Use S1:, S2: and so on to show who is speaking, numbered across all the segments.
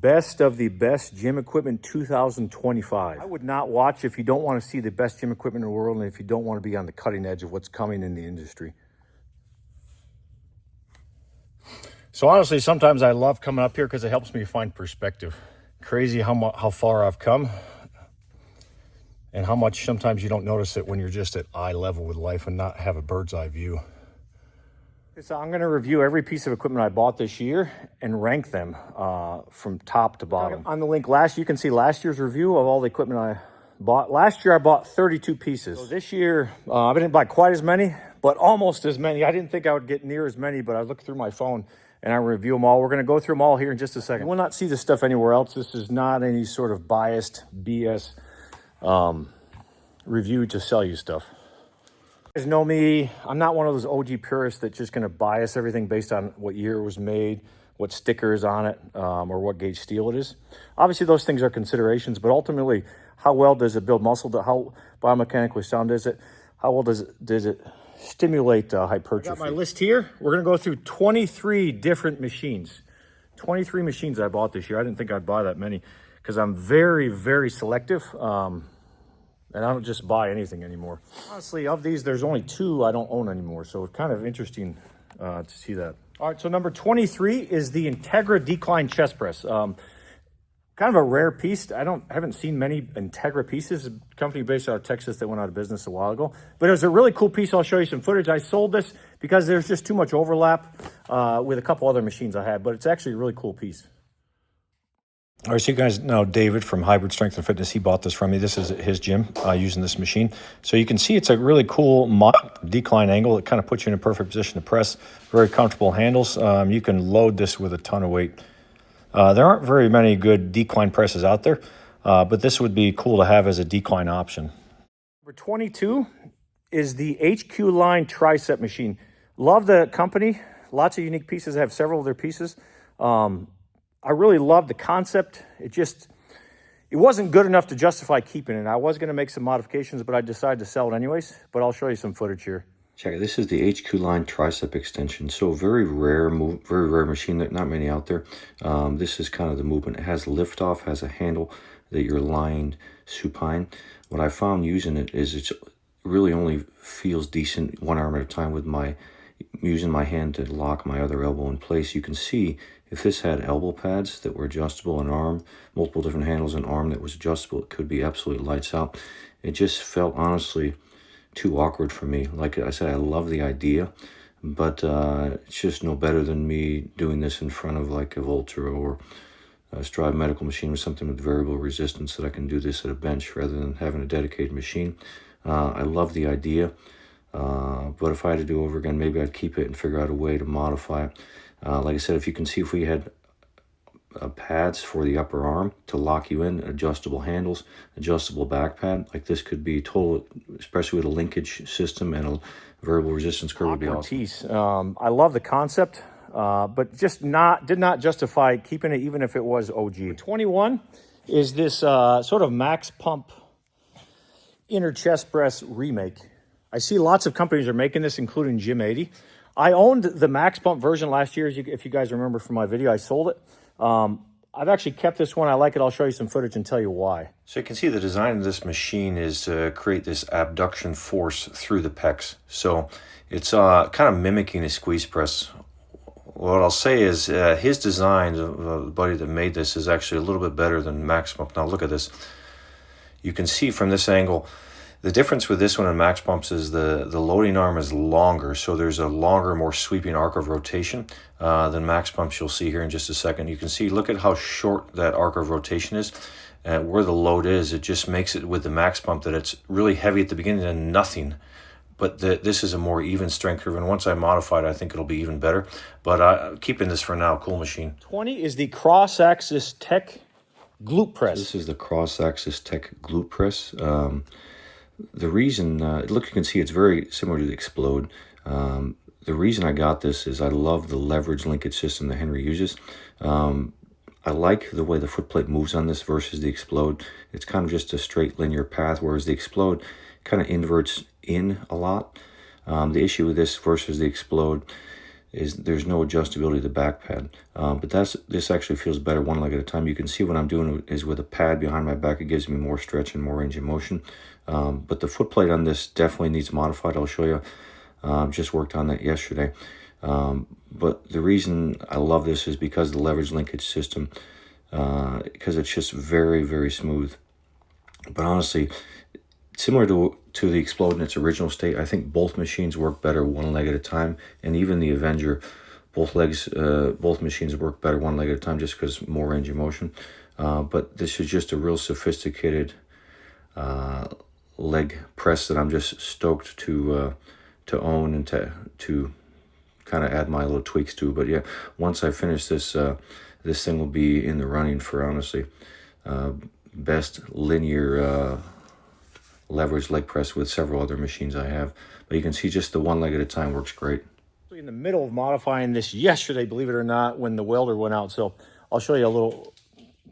S1: Best of the best gym equipment 2025. I would not watch if you don't want to see the best gym equipment in the world and if you don't want to be on the cutting edge of what's coming in the industry. So honestly, sometimes I love coming up here because it helps me find perspective. Crazy how far I've come and how much sometimes you don't notice it when you're just at eye level with life and not have a bird's eye view. So I'm going to review every piece of equipment I bought this year and rank them from top to bottom. On the link last, you can see last year's review of all the equipment I bought. Last year I bought 32 pieces. So this year I didn't buy quite as many, but almost as many. I didn't think I would get near as many, but I looked through my phone and I review them all. We're going to go through them all here in just a second. You will not see this stuff anywhere else. This is not any sort of biased BS review to sell you stuff. You guys know me, I'm not one of those OG purists that's just going to bias everything based on what year it was made, what sticker is on it, or what gauge steel it is. Obviously, those things are considerations, but ultimately, how well does it build muscle? How biomechanically sound is it? How well does it stimulate hypertrophy? I got my list here. We're going to go through 23 different machines. 23 machines I bought this year. I didn't think I'd buy that many because I'm very, very selective. And I don't just buy anything anymore. Honestly, of these, there's only 2 I don't own anymore. So it's kind of interesting to see that. All right, so number 23 is the Integra Decline Chest Press. Kind of a rare piece. I haven't seen many Integra pieces. A company based out of Texas that went out of business a while ago. But it was a really cool piece. I'll show you some footage. I sold this because there's just too much overlap with a couple other machines I had. But it's actually a really cool piece. All right, so you guys know David from Hybrid Strength and Fitness. He bought this from me. This is his gym using this machine. So you can see it's a really cool decline angle. It kind of puts you in a perfect position to press. Very comfortable handles. You can load this with a ton of weight. There aren't very many good decline presses out there, but this would be cool to have as a decline option. Number 22 is the HQ Line Tricep machine. Love the company. Lots of unique pieces. I have several of their pieces. I really love the concept. It wasn't good enough to justify keeping it. I was going to make some modifications, but I decided to sell it anyways. But I'll show you some footage here.
S2: Check it. This is the HQ Line Tricep extension. So very rare machine. That not many out there. This is kind of the movement. It has liftoff, has a handle that you're lying supine. What I found using it is it really only feels decent one arm at a time with using my hand to lock my other elbow in place. You can see if this had elbow pads that were adjustable, an arm, multiple different handles, an arm that was adjustable, it could be absolutely lights out. It just felt honestly too awkward for me. Like I said, I love the idea, but it's just no better than me doing this in front of like a Volta or a Strive medical machine with something with variable resistance that I can do this at a bench rather than having a dedicated machine. I love the idea, but if I had to do it over again, maybe I'd keep it and figure out a way to modify it. Like I said, if you can see, if we had pads for the upper arm to lock you in, adjustable handles, adjustable back pad, like this could be total, especially with a linkage system and a variable resistance curve would be awesome.
S1: Piece. I love the concept, but just did not justify keeping it even if it was OG. 21 is this sort of max pump inner chest press remake. I see lots of companies are making this, including Gym 80. I owned the max pump version last year. If you guys remember from my video, I sold it. I've actually kept this one. I like it. I'll show you some footage and tell you why.
S2: So you can see the design of this machine is to create this abduction force through the pecs. So it's kind of mimicking a squeeze press. What I'll say is his design, the buddy that made this, is actually a little bit better than max pump. Now look at this. You can see from this angle, the difference with this one and max pumps is the loading arm is longer, so there's a longer, more sweeping arc of rotation than max pumps. You'll see here in just a second. You can see, look at how short that arc of rotation is. Where the load is, it just makes it with the max pump that it's really heavy at the beginning and nothing. But this is a more even strength curve, and once I modify it, I think it'll be even better. But keeping this for now, cool machine.
S1: 20 is the Cross-Axis Tech Glute Press.
S2: This is the Cross-Axis Tech Glute Press. The reason, look, you can see it's very similar to the Explode. The reason I got this is I love the leverage linkage system that Henry uses. I like the way the footplate moves on this versus the Explode. It's kind of just a straight linear path, whereas the Explode kind of inverts in a lot. The issue with this versus the Explode is there's no adjustability to the back pad. But this actually feels better one leg at a time. You can see what I'm doing is with a pad behind my back, it gives me more stretch and more range of motion. But the foot plate on this definitely needs modified. I'll show you. Just worked on that yesterday. But the reason I love this is because of the leverage linkage system, because it's just very, very smooth. But honestly, similar to the Explode in its original state, I think both machines work better one leg at a time. And even the Avenger, both machines work better one leg at a time just because more range of motion. But this is just a real sophisticated leg press that I'm just stoked to own and to kind of add my little tweaks to. But yeah, once I finish this, this thing will be in the running for, honestly, best linear leverage leg press with several other machines I have. But you can see just the one leg at a time works great.
S1: In the middle of modifying this yesterday, believe it or not, when the welder went out. So I'll show you a little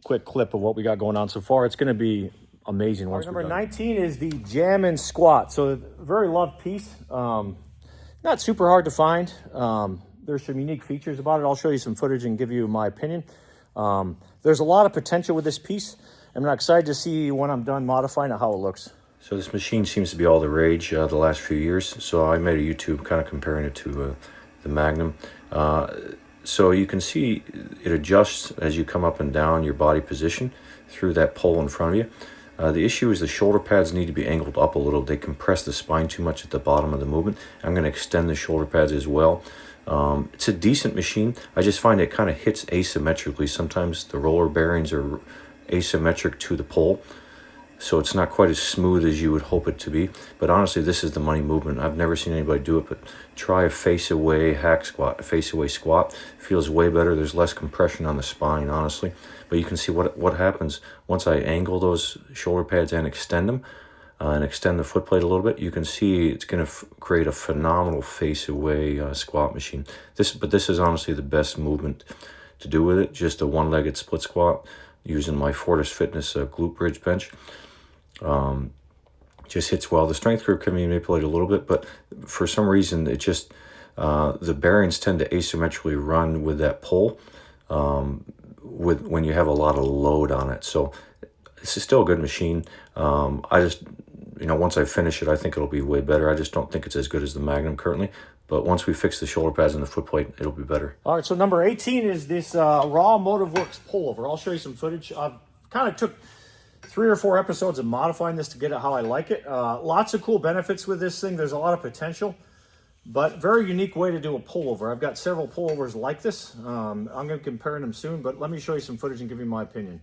S1: quick clip of what we got going on so far. It's going to be amazing. Number 19 is the Jammin' Squat. So very loved piece. Not super hard to find. There's some unique features about it. I'll show you some footage and give you my opinion. There's a lot of potential with this piece. I'm excited to see when I'm done modifying it, how it looks.
S2: So this machine seems to be all the rage the last few years. So I made a YouTube kind of comparing it to the Magnum. So you can see it adjusts as you come up and down your body position through that pole in front of you. The issue is the shoulder pads need to be angled up a little. They compress the spine too much at the bottom of the movement. I'm going to extend the shoulder pads as well. It's a decent machine. I just find it kind of hits asymmetrically. Sometimes the roller bearings are asymmetric to the pole, so it's not quite as smooth as you would hope it to be. But honestly, this is the money movement. I've never seen anybody do it, but try a face away hack squat. A face away squat feels way better. There's less compression on the spine, honestly. But you can see what happens once I angle those shoulder pads and extend them, and extend the foot plate a little bit. You can see it's going to create a phenomenal face away squat machine. But this is honestly the best movement to do with it. Just a one-legged split squat using my Fortis Fitness glute bridge bench. Just hits well. The strength curve can be manipulated a little bit, but for some reason it just the bearings tend to asymmetrically run with that pole when you have a lot of load on it. So it's still a good machine. I just, once I finish it, I think it'll be way better. I just don't think it's as good as the Magnum currently. But once we fix the shoulder pads and the foot plate, it'll be better. All
S1: right, so number 18 is this Raw MotiveWorks pullover. I'll show you some footage. I've kind of took 3 or 4 episodes of modifying this to get it how I like it. Lots of cool benefits with this thing. There's a lot of potential, but very unique way to do a pullover. I've got several pullovers like this. I'm going to compare them soon, but let me show you some footage and give you my opinion.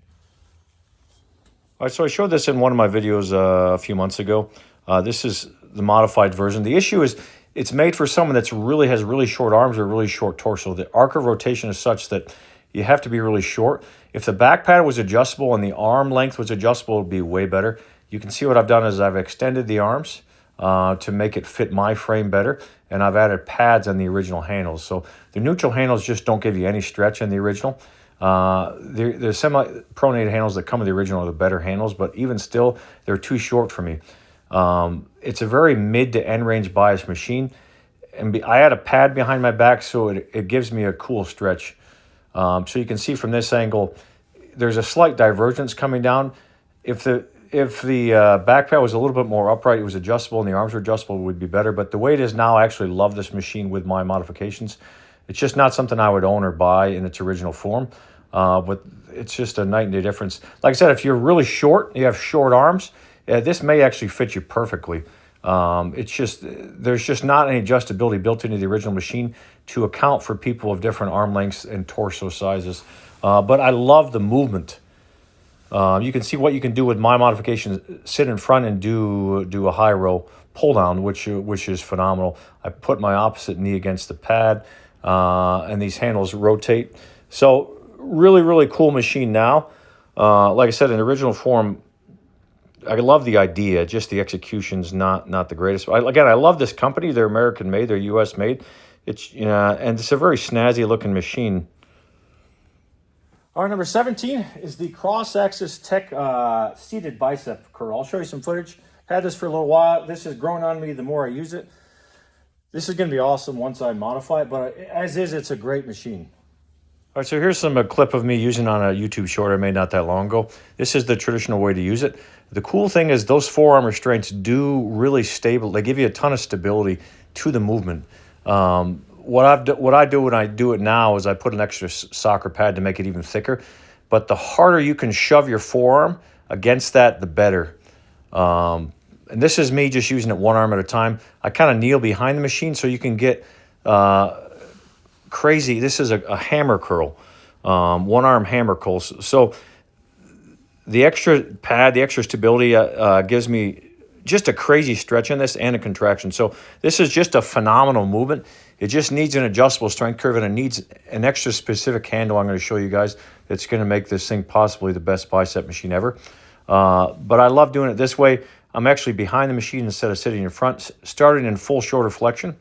S1: All right, so I showed this in one of my videos a few months ago. This is the modified version. The issue is it's made for someone that's has really short arms or really short torso. The arc of rotation is such that you have to be really short. If the back pad was adjustable and the arm length was adjustable, it would be way better. You can see what I've done is I've extended the arms to make it fit my frame better, and I've added pads on the original handles. So the neutral handles just don't give you any stretch in the original. The semi-pronated handles that come with the original are the better handles, but even still, they're too short for me. It's a very mid to end range bias machine, and I add a pad behind my back so it gives me a cool stretch. So you can see from this angle, there's a slight divergence coming down. If the back pad was a little bit more upright, it was adjustable, and the arms were adjustable, it would be better. But the way it is now, I actually love this machine with my modifications. It's just not something I would own or buy in its original form. But it's just a night and day difference. Like I said, if you're really short, you have short arms, this may actually fit you perfectly. There's just not any adjustability built into the original machine to account for people of different arm lengths and torso sizes. But I love the movement. You can see what you can do with my modifications. Sit in front and do a high row pull down, which is phenomenal. I put my opposite knee against the pad, and these handles rotate. So really, really cool machine now. Like I said, in the original form, I love the idea, just the execution's not the greatest. I love this company. They're American made, they're US made. And it's a very snazzy looking machine. All right, number 17 is the Cross-Axis Tech seated bicep curl. I'll show you some footage. Had this for a little while. This has grown on me the more I use it. This is going to be awesome once I modify it, but as is, it's a great machine. All right, so here's a clip of me using on a YouTube short I made not that long ago. This is the traditional way to use it. The cool thing is those forearm restraints do really stable. They give you a ton of stability to the movement. What I do when I do it now is I put an extra soccer pad to make it even thicker. But the harder you can shove your forearm against that, the better. And this is me just using it one arm at a time. I kind of kneel behind the machine so you can get crazy. This is a hammer curl, one arm hammer curl. So the extra pad, the extra stability gives me just a crazy stretch in this and a contraction. So this is just a phenomenal movement. It just needs an adjustable strength curve, and it needs an extra specific handle I'm going to show you guys that's going to make this thing possibly the best bicep machine ever. But I love doing it this way. I'm actually behind the machine instead of sitting in front, starting in full shoulder flexion.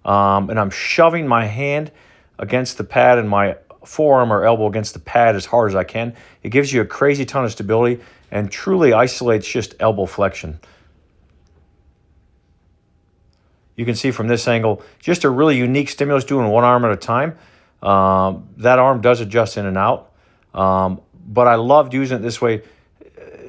S1: And I'm shoving my hand against the pad and my forearm or elbow against the pad as hard as I can. It gives you a crazy ton of stability and truly isolates just elbow flexion. You can see from this angle, just a really unique stimulus doing one arm at a time. That arm does adjust in and out. But I loved using it this way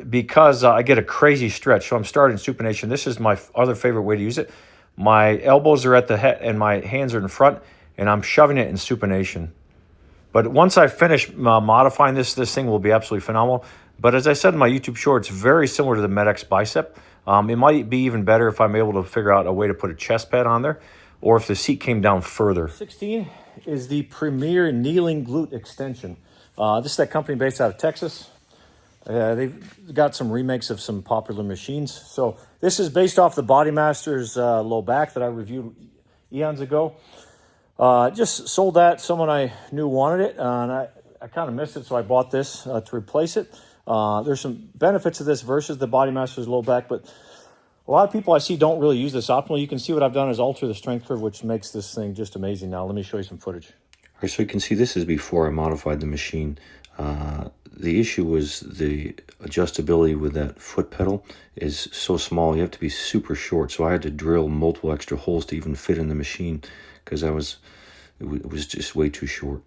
S1: because I get a crazy stretch. So I'm starting supination. This is my other favorite way to use it. My elbows are at the head and my hands are in front, and I'm shoving it in supination. But once I finish modifying this thing will be absolutely phenomenal. But as I said in my YouTube short, it's very similar to the MedX Bicep. It might be even better if I'm able to figure out a way to put a chest pad on there, or if the seat came down further. 16 is the Premier Kneeling Glute Extension. This is that company based out of Texas. They've got some remakes of some popular machines. So this is based off the Bodymaster's low back that I reviewed eons ago. Just sold that. Someone I knew wanted it, and I kind of missed it, so I bought this to replace it. There's some benefits of this versus the Bodymaster's low back, but a lot of people I see don't really use this optimally. You can see what I've done is alter the strength curve, which makes this thing just amazing. Now, let me show you some footage.
S2: All right, so you can see this is before I modified the machine. The issue was the adjustability with that foot pedal is so small. You have to be super short. So I had to drill multiple extra holes to even fit in the machine because it was just way too short.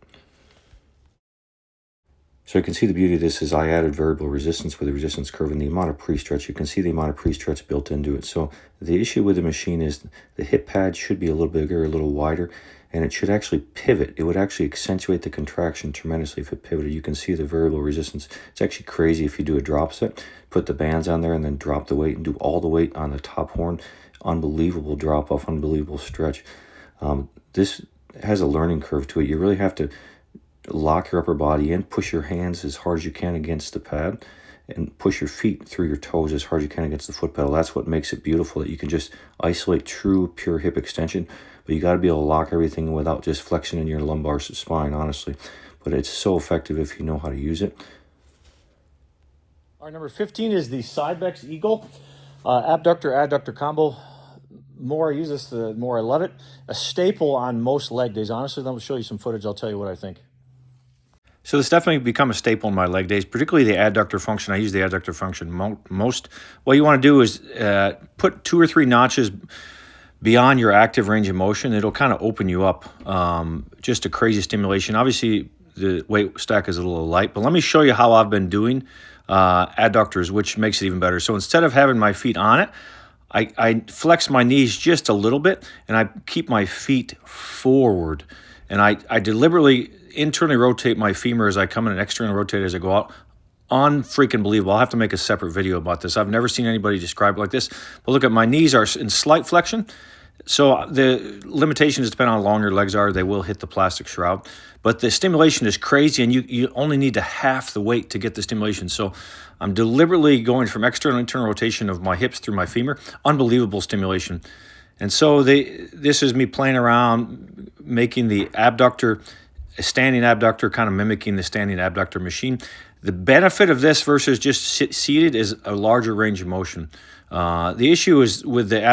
S2: So you can see the beauty of this is I added variable resistance with the resistance curve and the amount of pre-stretch. You can see the amount of pre-stretch built into it. So the issue with the machine is the hip pad should be a little bigger, a little wider, and it should actually pivot. It would actually accentuate the contraction tremendously if it pivoted. You can see the variable resistance. It's actually crazy if you do a drop set, put the bands on there and then drop the weight and do all the weight on the top horn. Unbelievable drop off, unbelievable stretch. This has a learning curve to it. You really have to lock your upper body in, push your hands as hard as you can against the pad, and push your feet through your toes as hard as you can against the foot pedal. That's what makes it beautiful, that you can just isolate true, pure hip extension, but you got to be able to lock everything without just flexing in your lumbar spine, honestly. But it's so effective if you know how to use it.
S1: All right, number 15 is the Cybex Eagle. Abductor combo. The more I use this, the more I love it. A staple on most leg days. Honestly, then I'll show you some footage. I'll tell you what I think. So this definitely become a staple in my leg days, particularly the adductor function. I use the adductor function most. What you want to do is put 2 or 3 notches beyond your active range of motion. It'll kind of open you up. Just a crazy stimulation. Obviously, the weight stack is a little light, but let me show you how I've been doing adductors, which makes it even better. So instead of having my feet on it, I flex my knees just a little bit, and I keep my feet forward. And I deliberately internally rotate my femur as I come in and externally rotate as I go out. Unfreaking believable. I'll have to make a separate video about this. I've never seen anybody describe it like this. But look at my knees are in slight flexion. So the limitations depend on how long your legs are. They will hit the plastic shroud. But the stimulation is crazy, and you only need to half the weight to get the stimulation. So I'm deliberately going from external internal rotation of my hips through my femur. Unbelievable stimulation. And so this is me playing around, making the abductor, a standing abductor, kind of mimicking the standing abductor machine. The benefit of this versus just seated is a larger range of motion. The issue is with the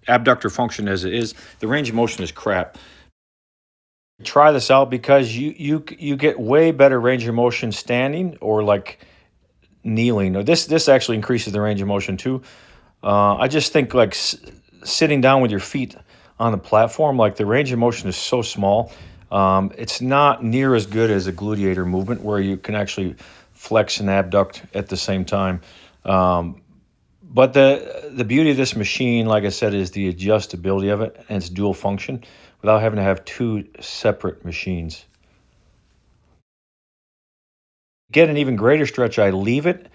S1: abductor function as it is, the range of motion is crap. Try this out because you get way better range of motion standing or like kneeling. Or this actually increases the range of motion too. I just think like sitting down with your feet on the platform, like the range of motion is so small. It's not near as good as a gluteator movement where you can actually flex and abduct at the same time. But the beauty of this machine, like I said, is the adjustability of it and its dual function without having to have two separate machines. Get an even greater stretch, I leave it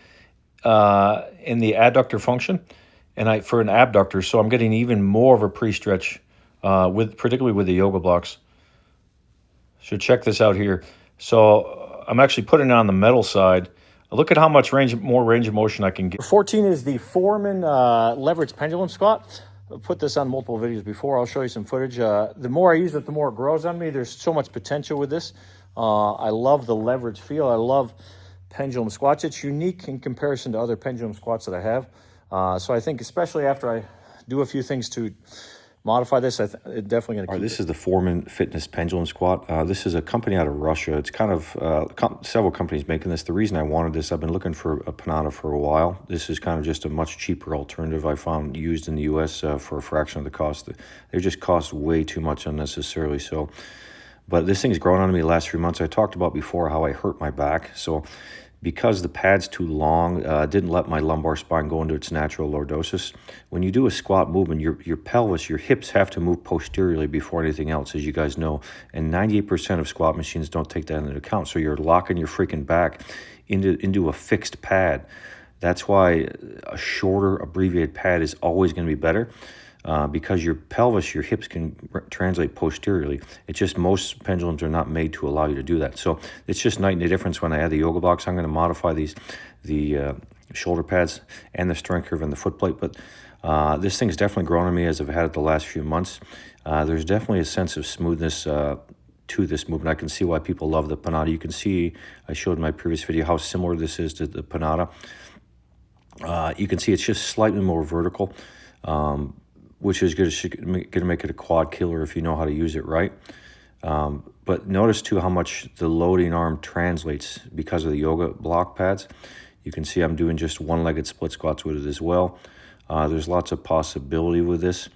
S1: in the adductor function and for an abductor, so I'm getting even more of a pre-stretch particularly with the yoga blocks. So check this out here. So I'm actually putting it on the metal side. Look at how much more range of motion I can get. 14 is the Foreman leverage pendulum squat. I've put this on multiple videos before. I'll show you some footage. The more I use it, the more it grows on me. There's so much potential with this. I love the leverage feel. I love pendulum squats. It's unique in comparison to other pendulum squats that I have. So I think especially after I do a few things to modify this, it's definitely going to keep.
S2: All right, this is the Foreman Fitness Pendulum Squat. This is a company out of Russia. It's kind of several companies making this. The reason I wanted this, I've been looking for a Panada for a while. This is kind of just a much cheaper alternative I found used in the U.S. For a fraction of the cost. They just cost way too much unnecessarily. So, but this thing's grown on me the last few months. I talked about before how I hurt my back. So because the pad's too long, didn't let my lumbar spine go into its natural lordosis. When you do a squat movement, your pelvis, your hips have to move posteriorly before anything else, as you guys know. And 98% of squat machines don't take that into account. So you're locking your freaking back into a fixed pad. That's why a shorter, abbreviated pad is always going to be better. Because your pelvis, your hips can translate posteriorly. It's just most pendulums are not made to allow you to do that. So it's just night and day difference when I add the yoga blocks. I'm going to modify the shoulder pads and the strength curve and the foot plate. But this thing's definitely grown on me as I've had it the last few months. There's definitely a sense of smoothness to this movement. I can see why people love the Panada. You can see, I showed in my previous video how similar this is to the Panada. You can see it's just slightly more vertical. Which is going to make it a quad killer if you know how to use it right. But notice too how much the loading arm translates because of the yoga block pads. You can see I'm doing just one-legged split squats with it as well. There's lots of possibility with this.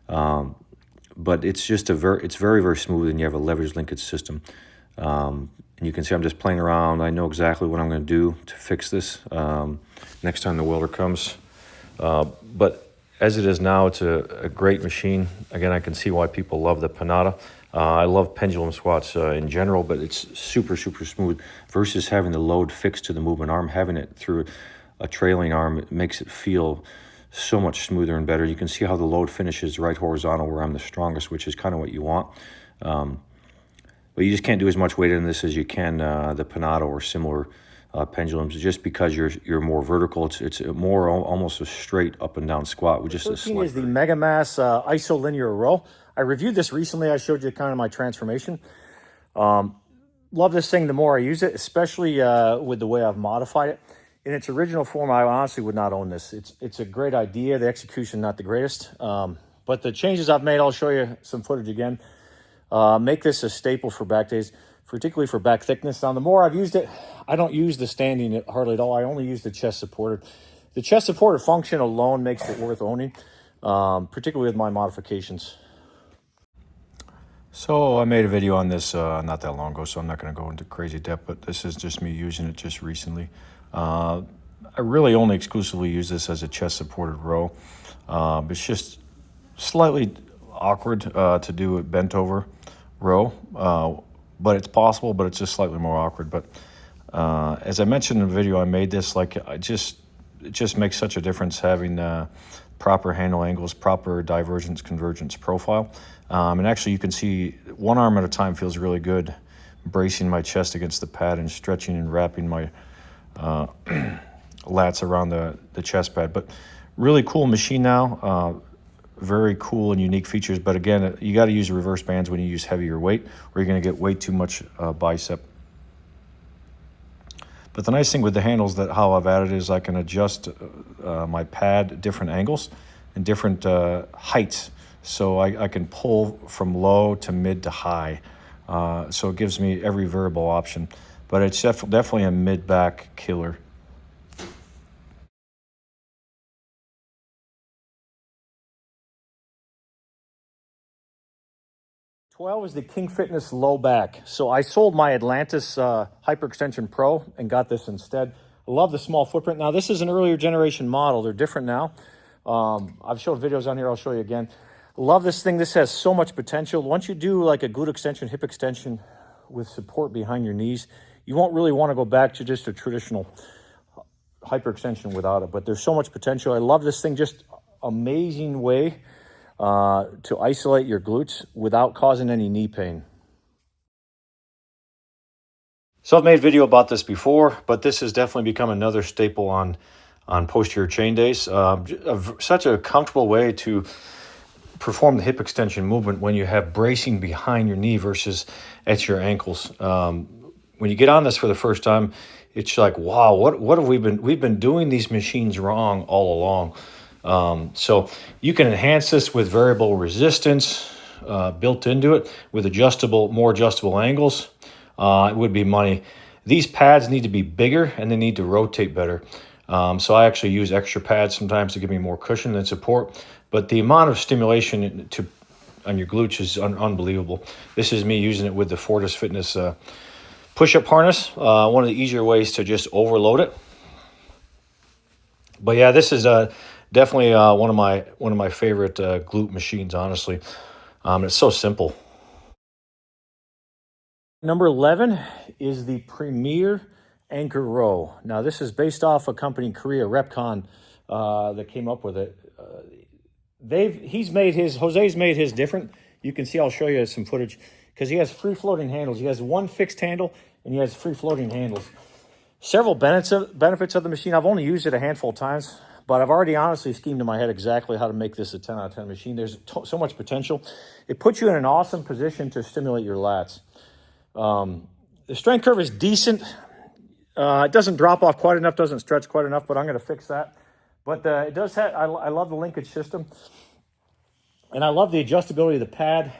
S2: But it's just it's very, very smooth, and you have a leverage linkage system. And you can see I'm just playing around. I know exactly what I'm going to do to fix this next time the welder comes. But as it is now, it's a great machine. Again, I can see why people love the Panada. I love pendulum squats in general, but it's super, super smooth versus having the load fixed to the movement arm. Having it through a trailing arm, it makes it feel so much smoother and better. You can see how the load finishes right horizontal where I'm the strongest, which is kind of what you want. But you just can't do as much weight in this as you can the Panada or similar pendulums, just because you're more vertical. It's more almost a straight up and down squat with just a slight.
S1: Is the Mega Mass isolinear row. I reviewed this recently. I showed you kind of my transformation. Love this thing the more I use it, especially with the way I've modified it. In its original form, I honestly would not own this. It's a great idea. The execution, not the greatest. But the changes I've made, I'll show you some footage again. Make this a staple for back days, particularly for back thickness. Now, the more I've used it, I don't use the standing hardly at all. I only use the chest supported. The chest supported function alone makes it worth owning, particularly with my modifications. So I made a video on this not that long ago, so I'm not going to go into crazy depth, but this is just me using it just recently. I really only exclusively use this as a chest supported row. It's just slightly awkward to do a bent over row, but it's possible, but it's just slightly more awkward. But as I mentioned in the video I made this, like it just makes such a difference having proper handle angles, proper divergence convergence profile. And actually you can see one arm at a time feels really good, bracing my chest against the pad and stretching and wrapping my lats around the chest pad. But really cool machine now. Very cool and unique features, but again, you got to use reverse bands when you use heavier weight, or you're going to get way too much bicep. But the nice thing with the handles, that how I've added is I can adjust my pad at different angles and different heights, so I can pull from low to mid to high. So it gives me every variable option, but it's definitely a mid-back killer. 12 is the King Fitness low back. So I sold my Atlantis Hyperextension Pro and got this instead. I love the small footprint. Now, this is an earlier generation model. They're different now. I've showed videos on here. I'll show you again. Love this thing. This has so much potential. Once you do like a glute extension, hip extension with support behind your knees, you won't really want to go back to just a traditional hyperextension without it. But there's so much potential. I love this thing. Just amazing way to isolate your glutes without causing any knee pain. So I've made a video about this before, but this has definitely become another staple on posterior chain days. Such a comfortable way to perform the hip extension movement when you have bracing behind your knee versus at your ankles. When you get on this for the first time, it's like, wow, what have we've been doing these machines wrong all along. So you can enhance this with variable resistance built into it with more adjustable angles. It would be money. These pads need to be bigger and they need to rotate better. So I actually use extra pads sometimes to give me more cushion and support. But the amount of stimulation on your glutes is unbelievable. This is me using it with the Fortis Fitness push-up harness. One of the easier ways to just overload it. But yeah, this is definitely one of my favorite glute machines, honestly. It's so simple. Number 11 is the Premier Anchor Row. Now, this is based off a company in Korea, Repcon, that came up with it. Jose's made his different. You can see, I'll show you some footage, because he has free-floating handles. He has one fixed handle, and he has free-floating handles. Several benefits of the machine. I've only used it a handful of times, but I've already honestly schemed in my head exactly how to make this a 10 out of 10 machine. There's so much potential. It puts you in an awesome position to stimulate your lats. The strength curve is decent. It doesn't drop off quite enough, doesn't stretch quite enough, but I'm going to fix that. But it does have, I love the linkage system. And I love the adjustability of the pad.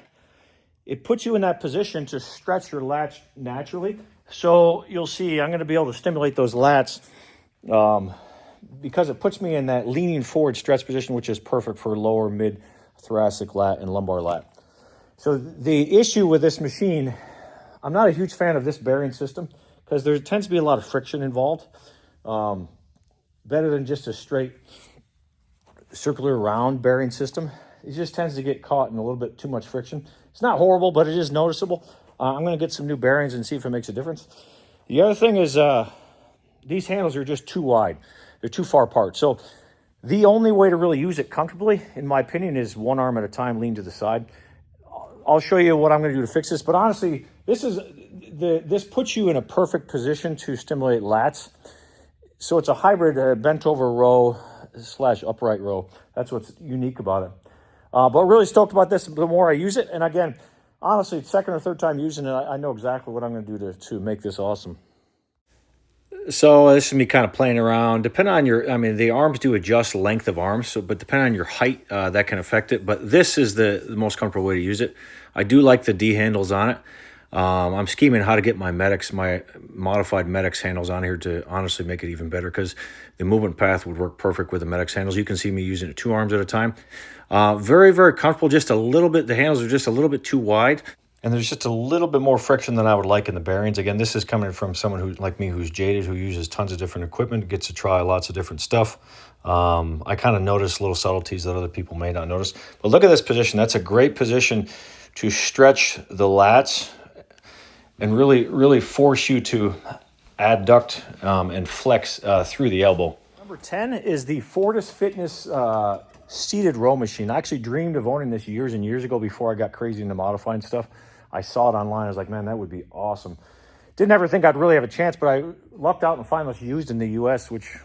S1: It puts you in that position to stretch your lats naturally. So you'll see I'm going to be able to stimulate those lats because it puts me in that leaning forward stretch position, which is perfect for lower, mid, thoracic lat and lumbar lat. So the issue with this machine, I'm not a huge fan of this bearing system because there tends to be a lot of friction involved. Better than just a straight circular round bearing system. It just tends to get caught in a little bit too much friction. It's not horrible, but it is noticeable. I'm going to get some new bearings and see if it makes a difference. The other thing is these handles are just too wide. They're too far apart. So the only way to really use it comfortably, in my opinion, is one arm at a time, lean to the side. I'll show you what I'm going to do to fix this. But honestly, this puts you in a perfect position to stimulate lats. So it's a hybrid bent over row / upright row. That's what's unique about it. But really stoked about this the more I use it. And again, honestly, second or third time using it, I know exactly what I'm going to do to make this awesome. So this is me kind of playing around. Depending on the arms do adjust length of arms, but depending on your height, that can affect it. But this is the most comfortable way to use it. I do like the D handles on it. I'm scheming how to get my modified Medics handles on here to honestly make it even better, because the movement path would work perfect with the Medics handles. You can see me using it 2 arms at a time. Very, very comfortable. Just a little bit, the handles are just a little bit too wide, and there's just a little bit more friction than I would like in the bearings. Again, this is coming from someone who, like me, who's jaded, who uses tons of different equipment, gets to try lots of different stuff. I kind of notice little subtleties that other people may not notice. But look at this position. That's a great position to stretch the lats and really, really force you to adduct and flex through the elbow. Number 10 is the Fortis Fitness seated row machine. I actually dreamed of owning this years and years ago before I got crazy into modifying stuff. I saw it online. I was like, man, that would be awesome. Didn't ever think I'd really have a chance, but I lucked out and found this used in the U.S., which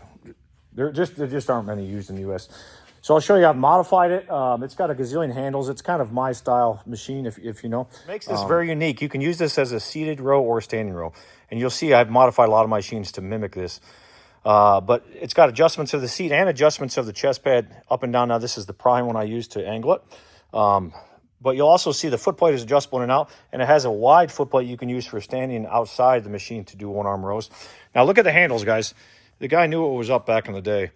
S1: there just aren't many used in the U.S. So I'll show you. I've modified it. It's got a gazillion handles. It's kind of my style machine, if you know. Makes this very unique. You can use this as a seated row or a standing row. And you'll see I've modified a lot of my machines to mimic this. But it's got adjustments of the seat and adjustments of the chest pad up and down. Now, this is the prime one I use to angle it. But you'll also see the foot plate is adjustable in and out. And it has a wide foot plate you can use for standing outside the machine to do one-arm rows. Now, look at the handles, guys. The guy knew what was up back in the day.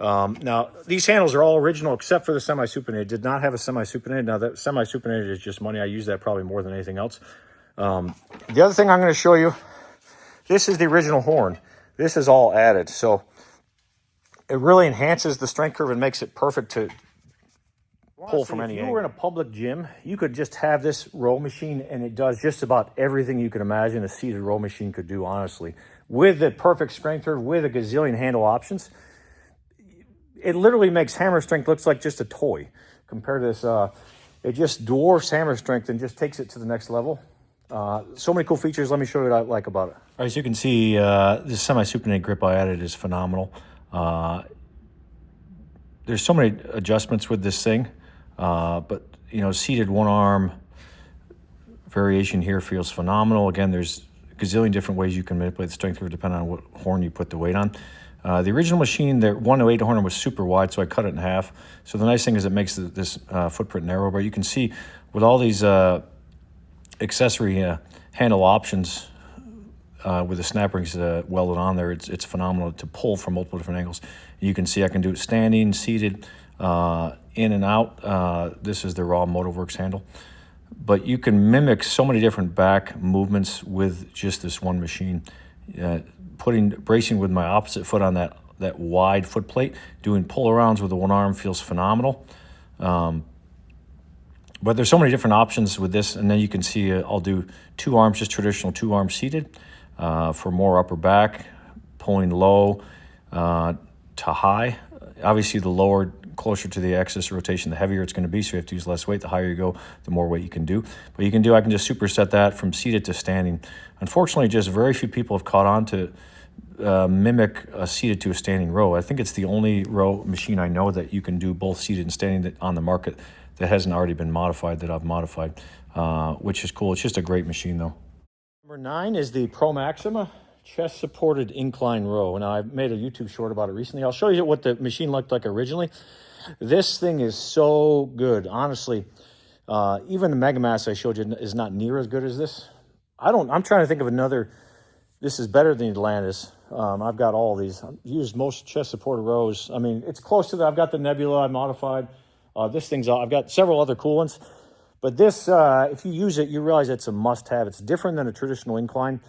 S1: Now, these handles are all original except for the semi-supinated. Did not have a semi-supinated. Now, that semi-supinated is just money. I use that probably more than anything else. The other thing I'm going to show you, this is the original horn. This is all added. So it really enhances the strength curve and makes it perfect to pull from any angle. If you were in a public gym, you could just have this row machine and it does just about everything you can imagine a seated row machine could do, honestly. With the perfect strength curve, with a gazillion handle options, it literally makes hammer strength looks like just a toy compared to this. It just dwarfs hammer strength and just takes it to the next level. So many cool features. Let me show you what I like about it. All right, as you can see, this semi-supinated grip I added is phenomenal. There's so many adjustments with this thing, but you know, seated one arm variation here feels phenomenal. Again, there's a gazillion different ways you can manipulate the strength curve depending on what horn you put the weight on. The original machine, the 108 horn was super wide, so I ut it in half. So the nice thing is it makes this footprint narrow, but you can see with all these accessory handle options with the snap rings welded on there, it's phenomenal to pull from multiple different angles. You can see I can do it standing, seated, in and out. This is the raw MotoWorks handle. But you can mimic so many different back movements with just this one machine. Bracing with my opposite foot on that wide foot plate, doing pull-arounds with the one arm feels phenomenal. But there's so many different options with this, and then you can see I'll do two arms, just traditional two arms seated for more upper back, pulling low to high. Obviously, the lower, closer to the axis of rotation, the heavier it's going to be, so you have to use less weight. The higher you go, the more weight you can do. But I can just superset that from seated to standing. Unfortunately, just very few people have caught on to mimic a seated to a standing row. I think it's the only row machine I know that you can do both seated and standing on the market that hasn't already been modified, that I've modified, which is cool. It's just a great machine, though. Number 9 is the Pro Maxima chest-supported incline row. Now, I've made a YouTube short about it recently. I'll show you what the machine looked like originally. This thing is so good, honestly. Even the Megamass I showed you is not near as good as this. I'm trying to think of another. This is better than Atlantis. I've got all these. I've used most chest-supported rows. I mean, it's close to that. I've got the Nebula I modified. I've got several other cool ones. But this, if you use it, you realize it's a must-have. It's different than a traditional incline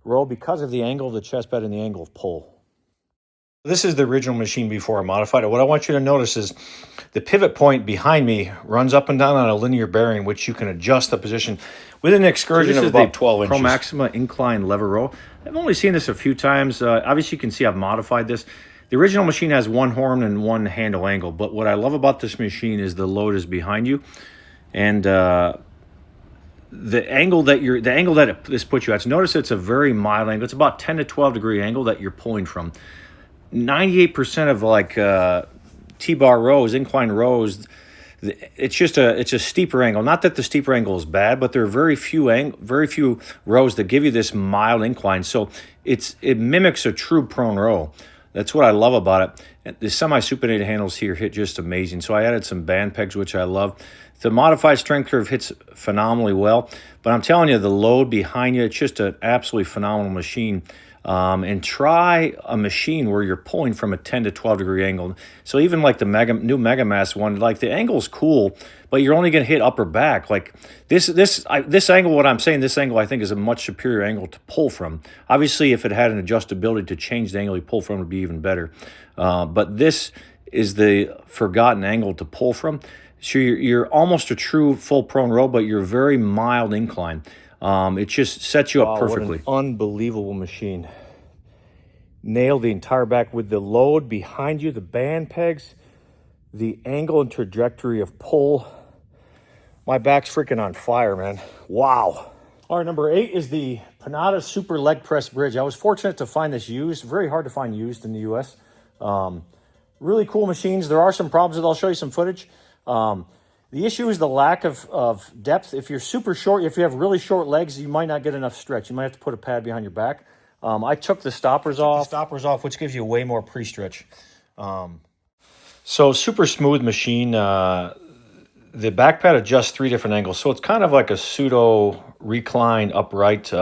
S1: row because of the angle of the chest bed and the angle of pull. This is the original machine before I modified it. What I want you to notice is the pivot point behind me runs up and down on a linear bearing, which you can adjust the position with an excursion of about 12 inches. Pro Maxima incline lever row. I've only seen this a few times. Obviously, you can see I've modified this. The original machine has one horn and one handle angle, but what I love about this machine is the load is behind you, and the angle that this puts you at. So notice it's a very mild angle. It's about 10 to 12 degree angle that you're pulling from. 98% of like T-bar rows, incline rows, it's a steeper angle. Not that the steeper angle is bad, but there are very few rows that give you this mild incline. So it mimics a true prone row. That's what I love about it. The semi-supinated handles here hit just amazing. So I added some band pegs, which I love. The modified strength curve hits phenomenally well. But I'm telling you, the load behind you, it's just an absolutely phenomenal machine. And try a machine where you're pulling from a 10 to 12 degree angle. So even like the new Megamass one, like the angle's cool, but you're only going to hit upper back. Like this angle, what I'm saying, this angle I think is a much superior angle to pull from. Obviously, if it had an adjustability to change the angle you pull from, it would be even better. But this is the forgotten angle to pull from. So you're almost a true full prone row, but you're very mild incline. It just sets you up perfectly. What an unbelievable machine. Nailed the entire back with the load behind you, the band pegs, the angle and trajectory of pull. My back's freaking on fire, man. Wow. All right, number 8 is the Panada Super Leg Press Bridge. I was fortunate to find this used. Very hard to find used in the U.S. Really cool machines. There are some problems with it. I'll show you some footage. The issue is the lack of depth. If you're super short, if you have really short legs, you might not get enough stretch. You might have to put a pad behind your back. I took the stoppers off, which gives you way more pre-stretch. So super smooth machine. The back pad adjusts 3 different angles. So it's kind of like a pseudo recline upright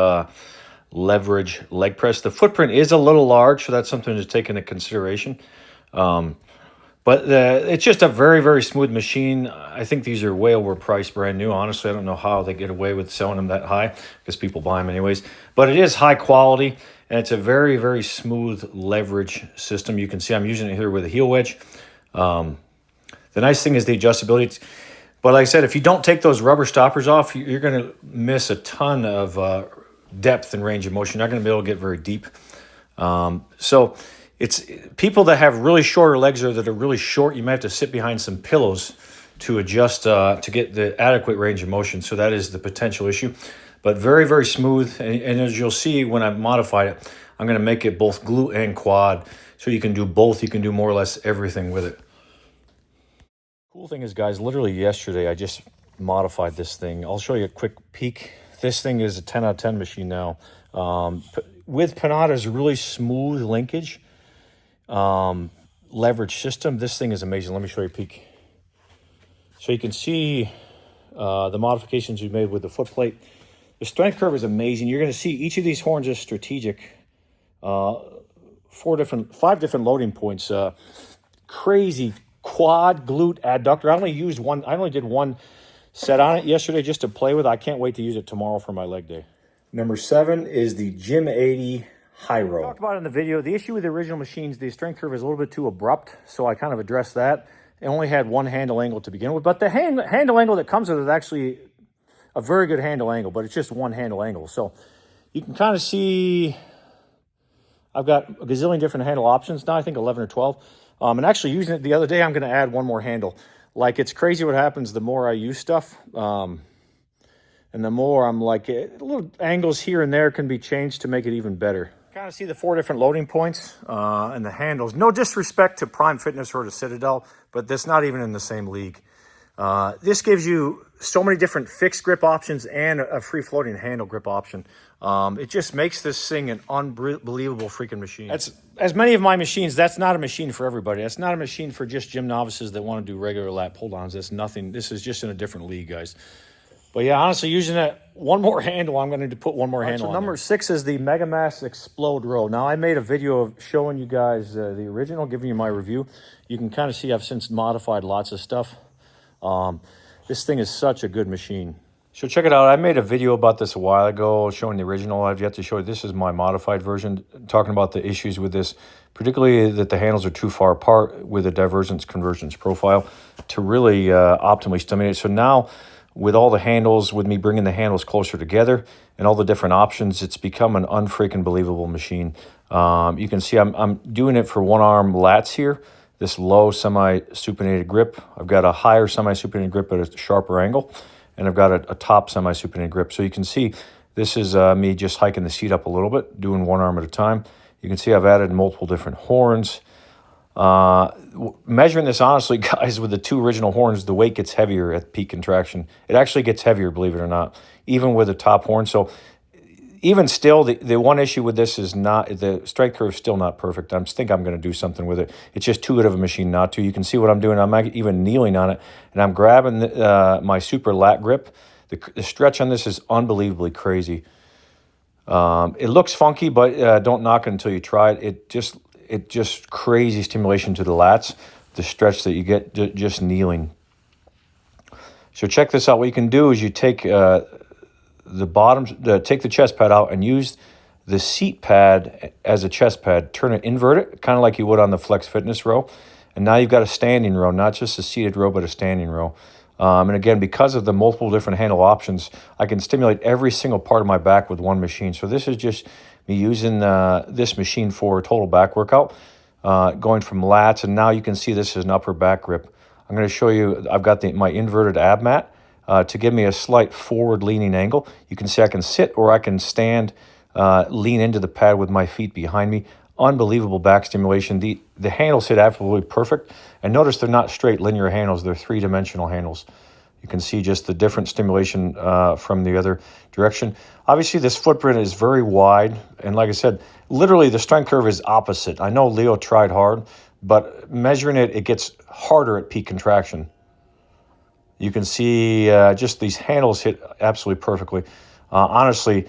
S1: leverage leg press. The footprint is a little large, so that's something to take into consideration. But it's just a very, very smooth machine. I think these are way overpriced, brand new. Honestly, I don't know how they get away with selling them that high because people buy them anyways. But it is high quality, and it's a very, very smooth leverage system. You can see I'm using it here with a heel wedge. The nice thing is the adjustability. But like I said, if you don't take those rubber stoppers off, you're going to miss a ton of depth and range of motion. You're not going to be able to get very deep. So it's people that have really shorter legs or that are really short, you might have to sit behind some pillows to adjust to get the adequate range of motion. So that is the potential issue. But very, very smooth. And as you'll see when I've modified it, I'm going to make it both glute and quad. So you can do both. You can do more or less everything with it. Cool thing is, guys, literally yesterday I just modified this thing. I'll show you a quick peek. This thing is a 10 out of 10 machine now. With Panada's really smooth linkage leverage system, this thing is amazing. Let me show you a peek. So you can see the modifications we made with the foot plate. The strength curve is amazing. You're going to see each of these horns is strategic. 5 different loading points. Crazy quad, glute, adductor. I only did one set on it yesterday just to play with. I can't wait to use it tomorrow for my leg day. Number 7 is the Gym 80 High Row. I talked about it in the video. The issue with the original machines, the strength curve is a little bit too abrupt, so I kind of addressed that. It only had one handle angle to begin with, but the handle angle that comes with it is actually a very good handle angle, but it's just one handle angle. So you can kind of see I've got a gazillion different handle options now, I think 11 or 12. And actually using it the other day, I'm going to add one more handle. Like, it's crazy what happens the more I use stuff. And the more I'm like, little angles here and there can be changed to make it even better. Kind of see the 4 different loading points and the handles. No disrespect to Prime Fitness or to Citadel, but that's not even in the same league. This gives you so many different fixed grip options and a free floating handle grip option. It just makes this thing an unbelievable freaking machine. That's, as many of my machines, that's not a machine for everybody. That's not a machine for just gym novices that want to do regular lat pull downs. That's nothing. This is just in a different league, guys. But yeah, honestly, using that one more handle, I'm going to put one more handle on. So number 6 is the Megamass Explode Row. Now, I made a video of showing you guys the original, giving you my review. You can kind of see I've since modified lots of stuff. This thing is such a good machine. So check it out. I made a video about this a while ago showing the original. I've yet to show you. This is my modified version, talking about the issues with this, particularly that the handles are too far apart with a divergence convergence profile to really optimally stimulate. So now with all the handles, with me bringing the handles closer together and all the different options, it's become an unfreaking believable machine. You can see I'm doing it for one arm lats here. This low semi-supinated grip. I've got a higher semi-supinated grip at a sharper angle, and I've got a top semi-supinated grip. So you can see this is me just hiking the seat up a little bit, doing one arm at a time. You can see I've added multiple different horns. Measuring this honestly, guys, with the 2 original horns, the weight gets heavier at peak contraction. It actually gets heavier, believe it or not, even with the top horn. So even still, the one issue with this is not, the strength curve is still not perfect. I think I'm going to do something with it. It's just too good of a machine not to. You can see what I'm doing. I'm even kneeling on it, and I'm grabbing my super lat grip. The stretch on this is unbelievably crazy. It looks funky, but don't knock it until you try it. It just crazy stimulation to the lats, the stretch that you get just kneeling. So check this out. What you can do is you take take the chest pad out and use the seat pad as a chest pad. Turn it, invert it, kind of like you would on the Flex Fitness row. And now you've got a standing row, not just a seated row, but a standing row. And again, because of the multiple different handle options, I can stimulate every single part of my back with one machine. So this is just me using this machine for a total back workout, going from lats. And now you can see this is an upper back grip. I'm going to show you, I've got my inverted ab mat. To give me a slight forward-leaning angle. You can see I can sit or I can stand, lean into the pad with my feet behind me. Unbelievable back stimulation. The handles hit absolutely perfect. And notice they're not straight linear handles. They're 3-dimensional handles. You can see just the different stimulation from the other direction. Obviously, this footprint is very wide. And like I said, literally the strength curve is opposite. I know Leo tried hard, but measuring it, it gets harder at peak contraction. You can see just these handles hit absolutely perfectly. Honestly,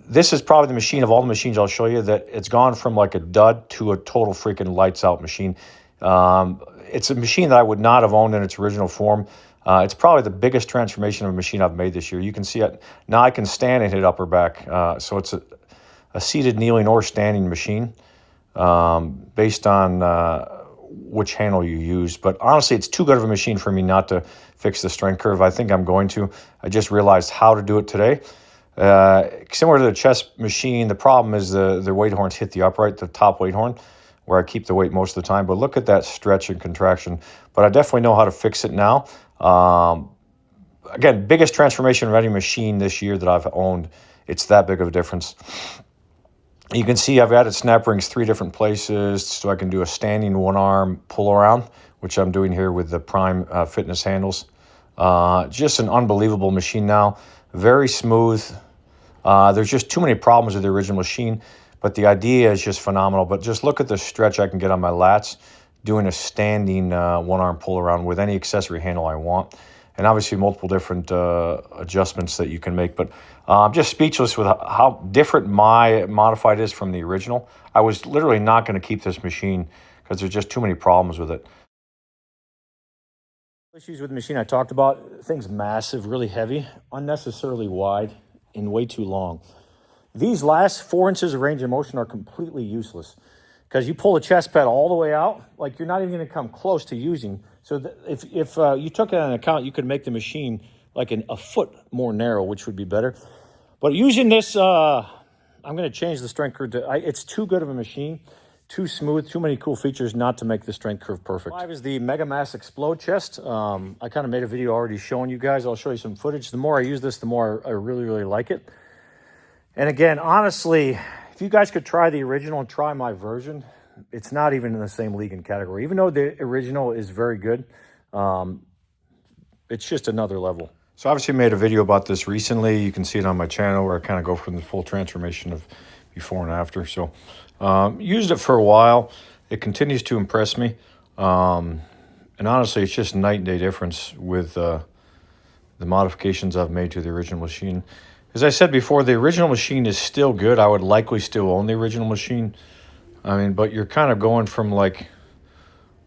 S1: this is probably the machine of all the machines I'll show you that it's gone from like a dud to a total freaking lights out machine. It's a machine that I would not have owned in its original form. It's probably the biggest transformation of a machine I've made this year. You can see it now. I can stand and hit upper back, so it's a seated, kneeling, or standing machine based on which handle you use. But honestly, it's too good of a machine for me not to fix the strength curve. I think I'm going to. I just realized how to do it today. Similar to the chest machine, the problem is the weight horns hit the upright, the top weight horn, where I keep the weight most of the time. But look at that stretch and contraction. But I definitely know how to fix it now. Again, biggest transformation of any machine this year that I've owned. It's that big of a difference. You can see I've added snap rings 3 different places, so I can do a standing one-arm pull around, which I'm doing here with the Prime Fitness handles. Just an unbelievable machine now. Very smooth. There's just too many problems with the original machine, but the idea is just phenomenal. But just look at the stretch I can get on my lats doing a standing one-arm pull around with any accessory handle I want. And obviously multiple different adjustments that you can make. But I'm just speechless with how different my modified is from the original. I was literally not going to keep this machine because there's just too many problems with it. Issues with the machine I talked about, thing's massive, really heavy, unnecessarily wide, and way too long. These last 4 inches of range of motion are completely useless because you pull the chest pad all the way out, like you're not even going to come close to using. So if you took that into account, you could make the machine like a foot more narrow, which would be better. But using this, I'm going to change the strength curve. It's too good of a machine, too smooth, too many cool features not to make the strength curve perfect. 5 is the Mega Mass Explode chest. I kind of made a video already showing you guys. I'll show you some footage. The more I use this, the more I really, really like it. And again, honestly, if you guys could try the original and try my version, it's not even in the same league and category. Even though the original is very good, it's just another level. So obviously made a video about this recently. You can see it on my channel where I kind of go from the full transformation of before and after. So used it for a while. It continues to impress me. And honestly, it's just night and day difference with the modifications I've made to the original machine. As I said before, the original machine is still good. I would likely still own the original machine. I mean, but you're kind of going from like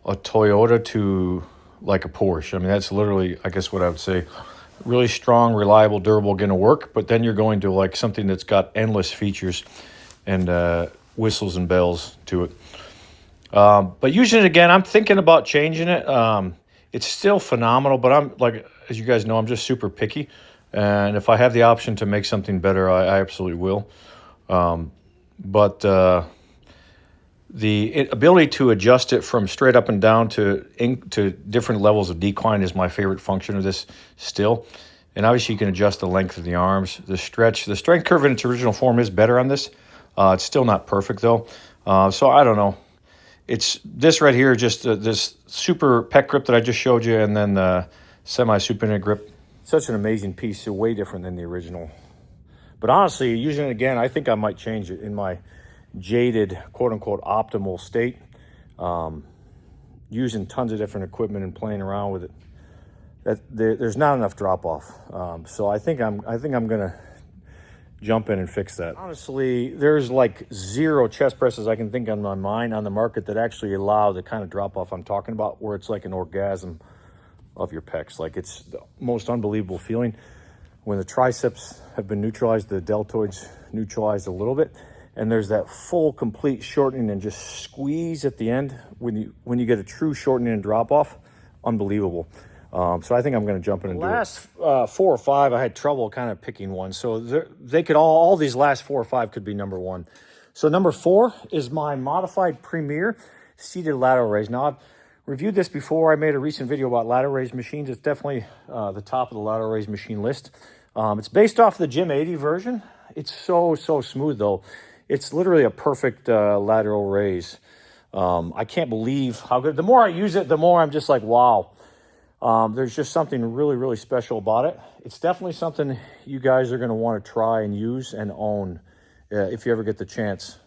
S1: a Toyota to like a Porsche. I mean, that's literally, I guess what I would say, really strong, reliable, durable, going to work. But then you're going to like something that's got endless features and whistles and bells to it. But using it again, I'm thinking about changing it. It's still phenomenal, but I'm like, as you guys know, I'm just super picky. And if I have the option to make something better, I absolutely will. But the ability to adjust it from straight up and down to different levels of decline is my favorite function of this still. And obviously you can adjust the length of the arms, the stretch. The strength curve in its original form is better on this. It's still not perfect though. So I don't know. It's this right here, just this super pec grip that I just showed you, and then the semi-supinated grip. Such an amazing piece, so way different than the original. But honestly, using it again, I think I might change it in my jaded, quote-unquote, optimal state. Using tons of different equipment and playing around with it. There's not enough drop-off. So I think I'm gonna jump in and fix that. Honestly, there's like 0 chest presses I can think on my mind on the market that actually allow the kind of drop-off I'm talking about, where it's like an orgasm of your pecs. Like, it's the most unbelievable feeling when the triceps have been neutralized, the deltoids neutralized a little bit, and there's that full complete shortening and just squeeze at the end when you get a true shortening and drop off. Unbelievable. So I think I'm going to jump in and do it. Last 4 or 5, I had trouble kind of picking one. So they could all these last 4 or 5 could be number 1. So number 4 is my modified Premier seated lateral raise. Now, I've reviewed this before. I made a recent video about lateral raise machines. It's definitely the top of the lateral raise machine list. It's based off the Gym 80 version. It's so smooth though. It's literally a perfect lateral raise. I can't believe how good. The more I use it, the more I'm just like, wow. There's just something really special about it. It's definitely something you guys are going to want to try and use and own if you ever get the chance.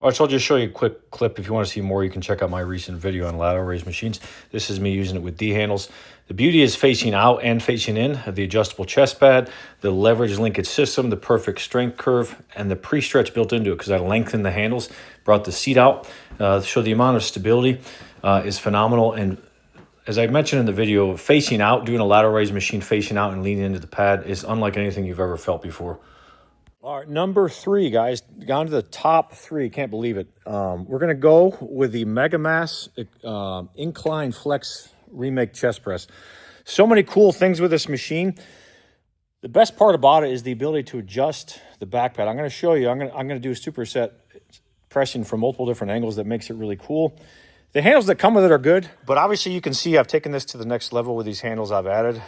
S1: All right, so I'll just show you a quick clip. If you want to see more, you can check out my recent video on lateral raise machines. This is me using it with D handles. The beauty is facing out and facing in, the adjustable chest pad, the leverage linkage system, the perfect strength curve, and the pre-stretch built into it because I lengthened the handles, brought the seat out. So the amount of stability is phenomenal. And as I mentioned in the video, facing out, doing a lateral raise machine facing out and leaning into the pad is unlike anything you've ever felt before. All right, number 3, guys, down to the top 3. Can't believe it. We're going to go with the Megamass Incline Flex Remake Chest Press. So many cool things with this machine. The best part about it is the ability to adjust the back pad. I'm going to show you. I'm going to do a superset pressing from multiple different angles that makes it really cool. The handles that come with it are good, but obviously you can see I've taken this to the next level with these handles I've added.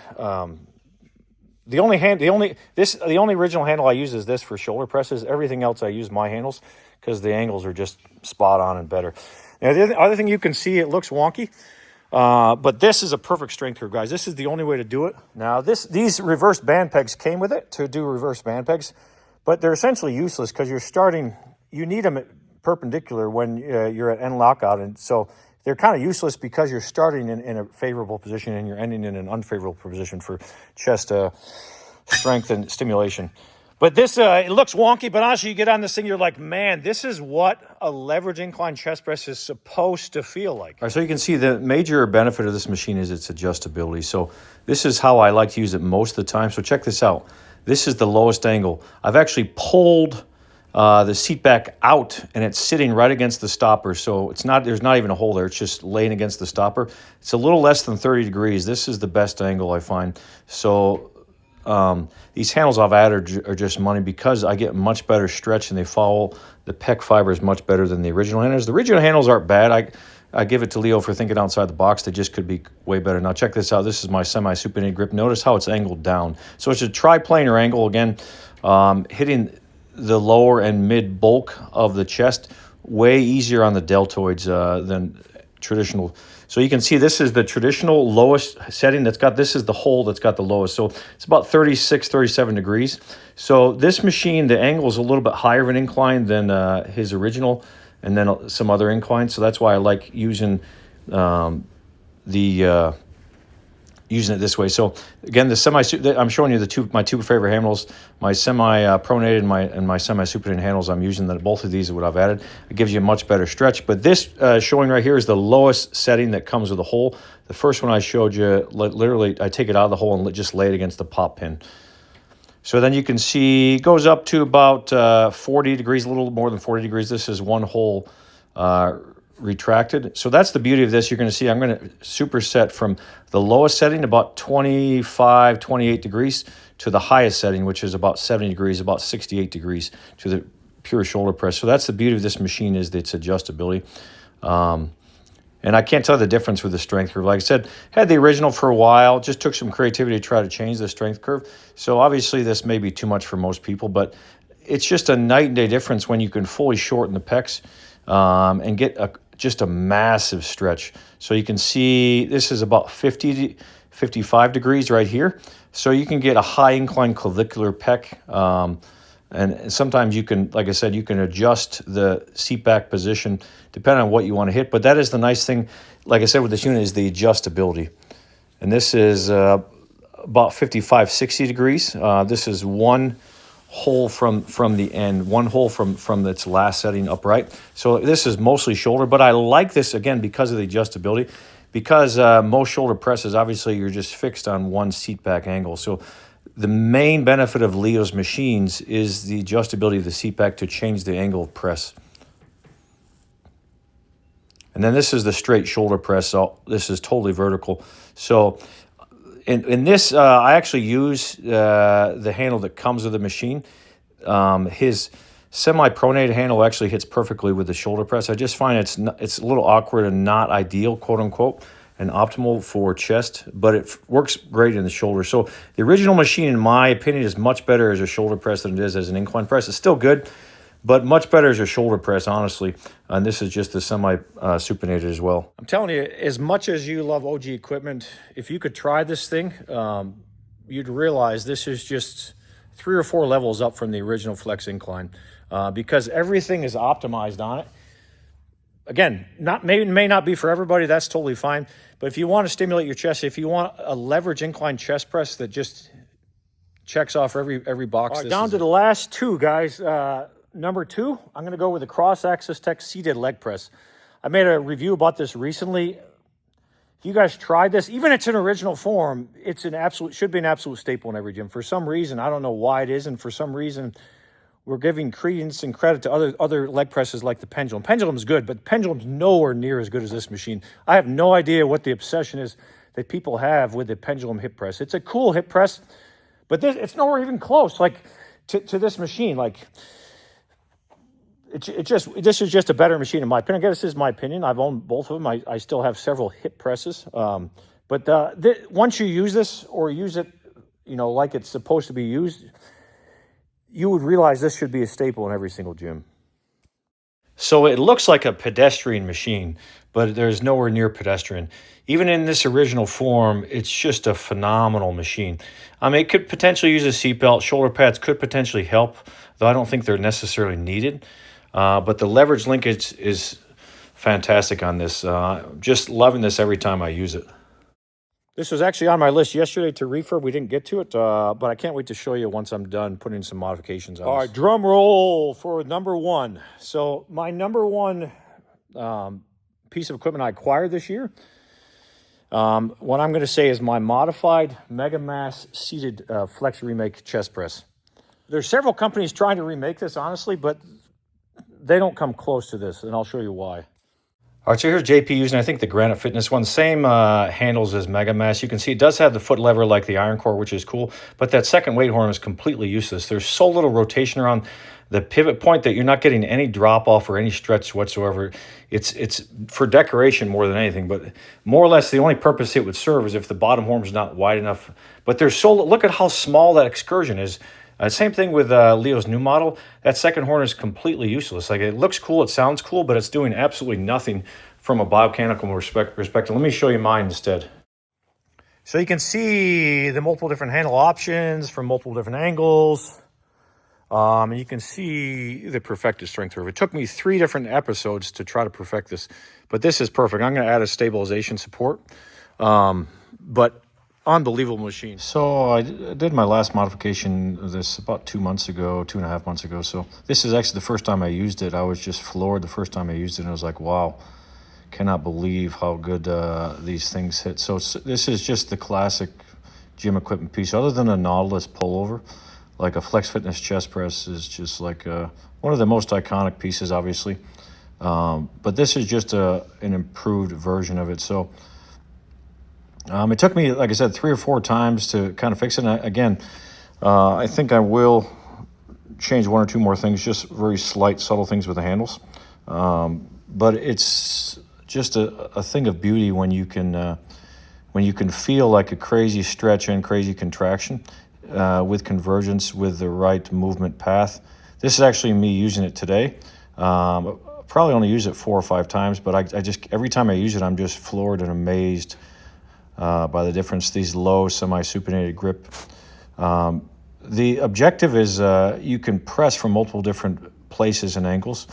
S1: The only original handle I use is this for shoulder presses. Everything else I use my handles because the angles are just spot on and better. Now, the other thing you can see, it looks wonky, but this is a perfect strength curve, guys. This is the only way to do it. Now, these reverse band pegs came with it to do reverse band pegs, but they're essentially useless because you need them perpendicular when you're at end lockout, and so they're kind of useless because you're starting in a favorable position and you're ending in an unfavorable position for chest strength and stimulation. But this, it looks wonky, but honestly, you get on this thing, you're like, man, this is what a leverage incline chest press is supposed to feel like. All right, so you can see the major benefit of this machine is its adjustability. So this is how I like to use it most of the time. So check this out. This is the lowest angle. I've actually pulled the seat back out and it's sitting right against the stopper, so there's not even a hole there, it's just laying against the stopper. It's a little less than 30 degrees. This is the best angle I find. So these handles I've added are just money because I get much better stretch and they follow the pec fibers much better than the original handles. The original handles aren't bad. I give it to Leo for thinking outside the box. They just could be way better. Now check this out. This is my semi-supinated grip. Notice how it's angled down. So it's a triplanar angle again, hitting the lower and mid bulk of the chest way easier on the deltoids than traditional. So you can see this is the traditional lowest setting this is the hole that's got the lowest. So it's about 36, 37 degrees. So this machine, the angle is a little bit higher of an incline than his original and then some other inclines. So that's why I like using using it this way. So again, I'm showing you my two favorite handles, my semi-pronated and my semi-supinated handles. I'm using both of these are what I've added. It gives you a much better stretch. But this showing right here is the lowest setting that comes with a hole. The first one I showed you, literally, I take it out of the hole and just lay it against the pop pin. So then you can see it goes up to about 40 degrees, a little more than 40 degrees. This is one hole retracted. So that's the beauty of this. You're going to see I'm going to superset from the lowest setting, about 25, 28 degrees, to the highest setting, which is about 70 degrees, about 68 degrees to the pure shoulder press. So that's the beauty of this machine is its adjustability. And I can't tell the difference with the strength curve. Like I said, had the original for a while, just took some creativity to try to change the strength curve. So obviously this may be too much for most people, but it's just a night and day difference when you can fully shorten the pecs and get just a massive stretch. So you can see this is about 50 to 55 degrees right here. So you can get a high incline clavicular pec. And sometimes you can, like I said, you can adjust the seat back position depending on what you want to hit. But that is the nice thing, like I said, with this unit is the adjustability. And this is about 55, 60 degrees. This is one hole from the end, one hole from its last setting upright. So this is mostly shoulder, but I like this, again, because of the adjustability. Because most shoulder presses, obviously, you're just fixed on one seat back angle. So the main benefit of Leo's machines is the adjustability of the seat back to change the angle of press. And then this is the straight shoulder press. So this is totally vertical. So in this, I actually use the handle that comes with the machine. His semi-pronated handle actually hits perfectly with the shoulder press. I just find it's a little awkward and not ideal, quote unquote, and optimal for chest, but it works great in the shoulder. So the original machine, in my opinion, is much better as a shoulder press than it is as an incline press. It's still good, but much better as a shoulder press, honestly. And this is just the semi-supinated as well. I'm telling you, as much as you love OG equipment, if you could try this thing, you'd realize this is just 3 or 4 levels up from the original Flex Incline. because everything is optimized on it. Again, may not be for everybody. That's totally fine. But if you want to stimulate your chest, if you want a leverage incline chest press that just checks off every box. All right, down to the last two, guys. Number two, I'm going to go with the cross-axis tech seated leg press. I made a review about this recently. If you guys tried this, even its in original form, should be an absolute staple in every gym. For some reason, I don't know why it is, and for some reason, we're giving credence and credit to other leg presses like the Pendulum. Pendulum's good, but Pendulum's nowhere near as good as this machine. I have no idea what the obsession is that people have with the Pendulum hip press. It's a cool hip press, but it's nowhere even close, like to this machine. Like this is just a better machine in my opinion. I guess this is my opinion. I've owned both of them. I still have several hip presses, but once you use this or use it, like it's supposed to be used, you would realize this should be a staple in every single gym. So it looks like a pedestrian machine, but there's nowhere near pedestrian. Even in this original form, it's just a phenomenal machine. I mean, it could potentially use a seatbelt. Shoulder pads could potentially help, though I don't think they're necessarily needed. But the leverage linkage is fantastic on this. Just loving this every time I use it. This was actually on my list yesterday to refurb. We didn't get to it, but I can't wait to show you once I'm done putting some modifications on this. All right, drum roll for number one. So my number one piece of equipment I acquired this year, what I'm going to say is my modified Mega Mass seated Flex Remake chest press. There's several companies trying to remake this, honestly, but they don't come close to this, and I'll show you why. All right, so here's JP using, I think, the Granite Fitness one. Same handles as Mega Mass. You can see it does have the foot lever like the Iron Core, which is cool, but that second weight horn is completely useless. There's so little rotation around the pivot point that you're not getting any drop-off or any stretch whatsoever. It's for decoration more than anything, but more or less the only purpose it would serve is if the bottom horn's not wide enough. But there's look at how small that excursion is. Same thing with Leo's new model. That second horn is completely useless. Like, it looks cool, it sounds cool, but it's doing absolutely nothing from a biomechanical perspective. Let me show you mine instead. So you can see the multiple different handle options from multiple different angles. And you can see the perfected strength curve. It took me 3 different episodes to try to perfect this, but this is perfect. I'm going to add a stabilization support, but unbelievable machine. So I did my last modification of this about 2.5 months ago. So this is actually the first time I used it. I was just floored the first time I used it, and I was like, wow, cannot believe how good these things hit. So this is just the classic gym equipment piece. Other than a Nautilus pullover, like a Flex Fitness chest press is just like one of the most iconic pieces, obviously. But this is just an improved version of it. So it took me, like I said, 3 or 4 times to kind of fix it. And again, I think I will change 1 or 2 more things, just very slight, subtle things with the handles. But it's just a thing of beauty when you can feel like a crazy stretch and crazy contraction with convergence with the right movement path. This is actually me using it today. Probably only use it 4 or 5 times, but I just every time I use it, I'm just floored and amazed by the difference. These low semi-supinated grip. The objective is you can press from multiple different places and angles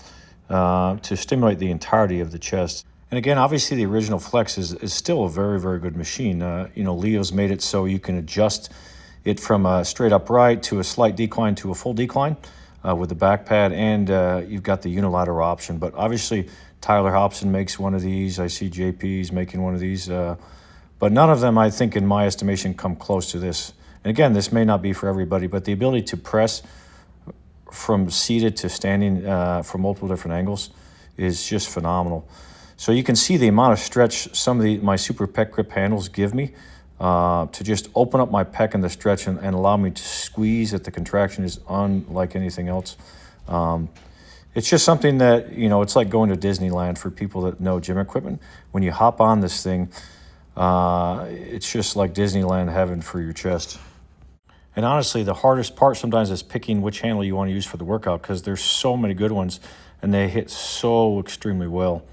S1: to stimulate the entirety of the chest. And again, obviously the original Flex is still a very, very good machine. Leo's made it so you can adjust it from a straight upright to a slight decline to a full decline with the back pad, and you've got the unilateral option. But obviously Tyler Hobson makes one of these. I see JP's making one of these. But none of them, I think, in my estimation, come close to this. And again, this may not be for everybody, but the ability to press from seated to standing from multiple different angles is just phenomenal. So you can see the amount of stretch some of my super pec grip handles give me to just open up my pec in the stretch and allow me to squeeze at the contraction is unlike anything else. It's just something that, it's like going to Disneyland for people that know gym equipment. When you hop on this thing, it's just like Disneyland heaven for your chest. And honestly, the hardest part sometimes is picking which handle you want to use for the workout, because there's so many good ones and they hit so extremely well.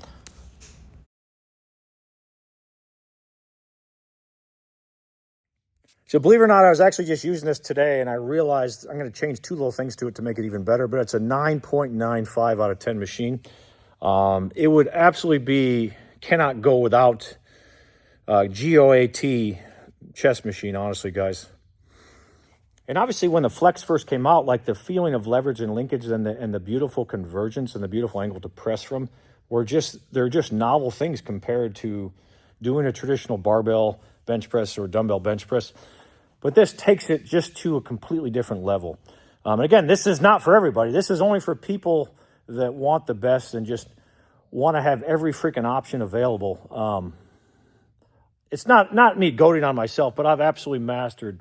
S1: So believe it or not, I was actually just using this today, and I realized I'm going to change two little things to it to make it even better, but it's a 9.95 out of 10 machine. It would absolutely cannot go without GOAT chest machine, honestly, guys. And obviously when the Flex first came out, like the feeling of leverage and linkage and the beautiful convergence and the beautiful angle to press from they're just novel things compared to doing a traditional barbell bench press or dumbbell bench press. But this takes it just to a completely different level. And again, this is not for everybody. This is only for people that want the best and just want to have every freaking option available. It's not me goating on myself, but I've absolutely mastered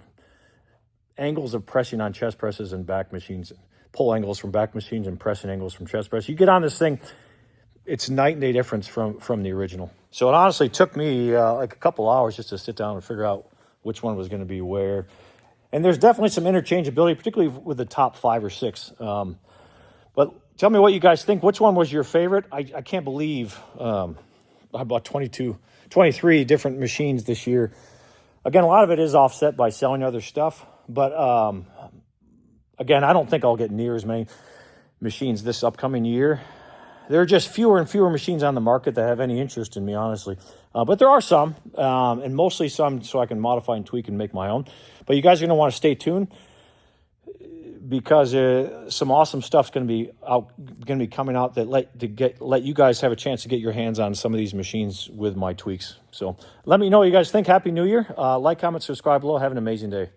S1: angles of pressing on chest presses and back machines, pull angles from back machines and pressing angles from chest press. You get on this thing, it's night and day difference from the original. So it honestly took me like a couple hours just to sit down and figure out which one was going to be where. And there's definitely some interchangeability, particularly with the top 5 or 6. But tell me what you guys think. Which one was your favorite? I can't believe I bought 23 different machines this year. Again, a lot of it is offset by selling other stuff. But again, I don't think I'll get near as many machines this upcoming year. There are just fewer and fewer machines on the market that have any interest in me, honestly. But there are some, and mostly some so I can modify and tweak and make my own. But you guys are going to want to stay tuned because some awesome stuff's going to be coming out that let you guys have a chance to get your hands on some of these machines with my tweaks. So let me know what you guys think. Happy New Year. Like, comment, subscribe below. Have an amazing day.